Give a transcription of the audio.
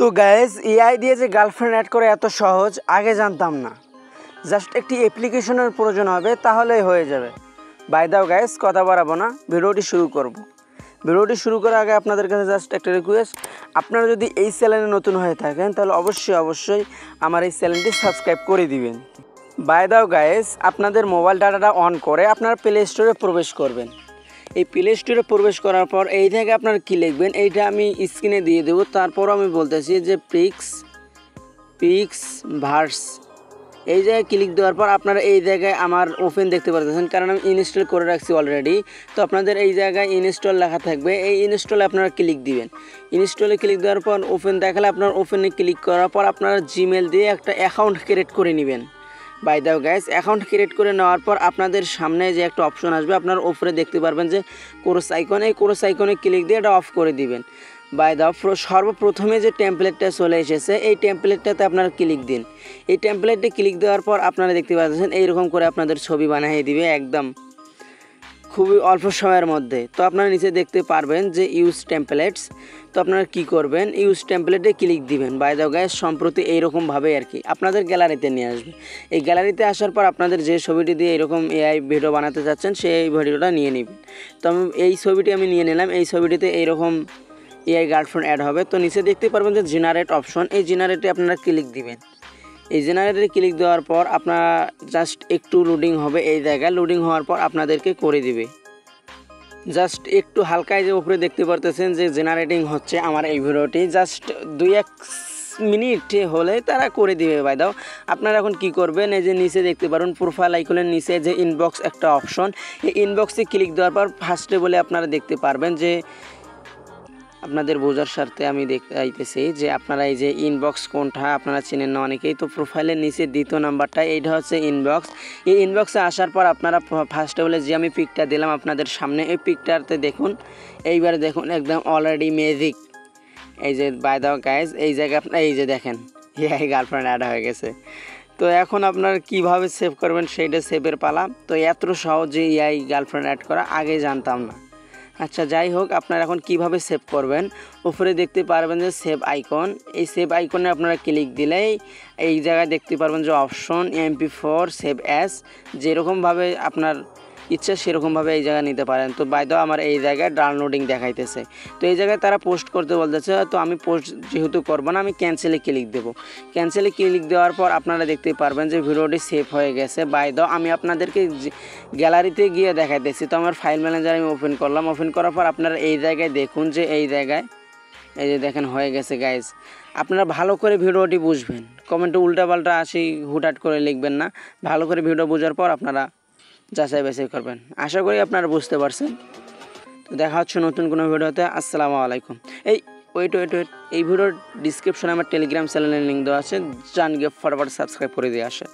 তো guys AI দিয়ে যে গার্লফ্রেন্ড অ্যাড করে এত সহজ আগে জানতাম না। জাস্ট একটি অ্যাপ্লিকেশনের প্রয়োজন হবে, তাহলেই হয়ে যাবে। বাই দাও গাইস, কথা বাড়াবো না, ভিডিওটি শুরু করব। ভিডিওটি শুরু করার আগে আপনাদের কাছে জাস্ট একটা রিকোয়েস্ট, আপনারা যদি এই চ্যানেলে নতুন হয়ে থাকেন তাহলে অবশ্যই আমার এই চ্যানেলটি সাবস্ক্রাইব করে দিবেন। বাই দাও গাইস, আপনাদের মোবাইল ডাটাটা অন করে আপনারা প্লে স্টোরে প্রবেশ করবেন। এই প্লে স্টোরে প্রবেশ করার পর এই থেকে আপনারা কী লিখবেন এইটা আমি স্ক্রিনে দিয়ে দেবো। তারপরও আমি বলতেছি যে পিক্স ভার্স, এই জায়গায় ক্লিক দেওয়ার পর আপনারা এই জায়গায় আমার ওপেন দেখতে পারতেছেন, কারণ আমি ইনস্টল করে রাখছি অলরেডি। তো আপনাদের এই জায়গায় ইনস্টল লেখা থাকবে, এই ইনস্টলে আপনারা ক্লিক দিবেন। ইনস্টলে ক্লিক দেওয়ার পর ওপেন দেখালে আপনার ওপেনে ক্লিক করার পর আপনারা জিমেল দিয়ে একটা অ্যাকাউন্ট ক্রিয়েট করে নেবেন। বাই দাও গাইস, অ্যাকাউন্ট ক্রিয়েট করে নেওয়ার পর আপনাদের সামনে যে একটা অপশন আসবে আপনার উপরে দেখতে পারবেন যে ক্রস আইকন, এই ক্রস আইকনে ক্লিক দিয়ে এটা অফ করে দিবেন। বাই দাও সর্বপ্রথমে যে টেমপ্লেটটা চলে এসেছে এই টেমপ্লেটটাতে আপনারা ক্লিক দিন। এই টেমপ্লেটে ক্লিক দেওয়ার পর আপনারা দেখতে পাচ্ছেন এইরকম করে আপনাদের ছবি বানিয়ে দিবে একদম খুবই অল্প সময়ের মধ্যে। তো আপনারা নিচে দেখতে পারবেন যে ইউজ টেমপ্লেটস। তো আপনারা কি করবেন, ইউজ টেমপ্লেটে ক্লিক দিবেন। বাই দাও গাইস, সম্প্রতি এইরকমভাবে আর কি আপনাদের গ্যালারিতে নিয়ে আসবে। এই গ্যালারিতে আসার পর আপনাদের যে ছবিটি দিয়ে এরকম এআই ভিডিও বানাতে চাচ্ছেন সেই ভিডিওটা নিয়ে নেবেন। তো আমি এই ছবিটি নিয়ে নিলাম। এই ছবিটিতে এইরকম এআই গার্লফ্রেন্ড অ্যাড হবে। তো নিচে দেখতে পারবেন যে জেনারেট অপশন, এই জেনারেটে আপনারা ক্লিক দিবেন। এই জেনারেটরে ক্লিক দেওয়ার পর আপনারা জাস্ট একটু লোডিং হবে, এই জায়গায় লোডিং হওয়ার পর আপনাদেরকে করে দিবে। জাস্ট একটু হালকায় যে উপরে দেখতে পারতেছেন যে জেনারেটিং হচ্ছে আমার এই ভিডিওটি, জাস্ট 2-1 মিনিট হলে তারা করে দিবে। বাই দাও আপনারা এখন কি করবেন, এই যে নিচে দেখতে পারেন প্রোফাইল আইকনের নিচে যে ইনবক্স একটা অপশন, এই ইনবক্সে ক্লিক দেওয়ার পর ফার্স্টে বলে আপনারা দেখতে পারবেন যে আপনাদের বোঝার স্বার্থে আমি দেখতে আইতেছি যে আপনারা এই যে ইনবক্স কোনটা আপনারা চেনেন না অনেকেই। তো প্রোফাইলের নিচে দ্বিতীয় নাম্বারটা এইটা হচ্ছে ইনবক্স। এই ইনবক্সে আসার পর আপনারা ফার্স্টে বলে যে আমি পিকটা দিলাম আপনাদের সামনে, এই পিকটাতে দেখুন, এইবারে দেখুন একদম অলরেডি ম্যাজিক। এই যে বাই দাও গাইজ, এই জায়গায় আপনার এই যে দেখেন এই গার্লফ্রেন্ড অ্যাড হয়ে গেছে। তো এখন আপনারা কিভাবে সেভ করবেন সেইটা সেভের পালা। তো এত সহজে এই গার্লফ্রেন্ড অ্যাড করা আগে জানতাম না। আচ্ছা যাই হোক, আপনারা এখন কিভাবে সেভ করবেন, উপরে দেখতে পারবেন যে সেভ আইকন, এই সেভ আইকনে আপনারা ক্লিক দিলেই এই জায়গায় দেখতে পারবেন যে অপশন MP4 সেভ অ্যাস, যেরকমভাবে আপনার ইচ্ছা সেরকমভাবে এই জায়গায় নিতে পারেন। তো বাই দাও আমার এই জায়গায় ডাউনলোডিং দেখাইতেছে। তো এই জায়গায় তারা পোস্ট করতে বলতেছে, তো আমি পোস্ট যেহেতু করবো না আমি ক্যান্সেলে ক্লিক দেবো। ক্যান্সেলে ক্লিক দেওয়ার পর আপনারা দেখতে পারবেন যে ভিডিওটি সেভ হয়ে গেছে। বাই দাও আমি আপনাদেরকে গ্যালারিতে গিয়ে দেখাইতেছি। তো আমার ফাইল ম্যানেজার আমি ওপেন করলাম, ওপেন করার পর আপনারা এই জায়গায় দেখুন যে এই জায়গায় এই যে দেখেন হয়ে গেছে গাইজ। আপনারা ভালো করে ভিডিওটি বুঝবেন, কমেন্টে উল্টাপাল্টা আসি হুটহাট করে লিখবেন না। ভালো করে ভিডিও বোঝার পর আপনারা যাচাই বাছাই করবেন। আশা করি আপনারা বুঝতে পারছেন। তো দেখা হচ্ছে নতুন কোনো ভিডিওতে। আসসালামু আলাইকুম। ওয়েট, এই ভিডিওর ডিসক্রিপশনে আমার টেলিগ্রাম চ্যানেলের লিঙ্ক দেওয়া আছে, জান গিয়ে ফরওয়ার্ড সাবস্ক্রাইব করে দিয়ে আসে।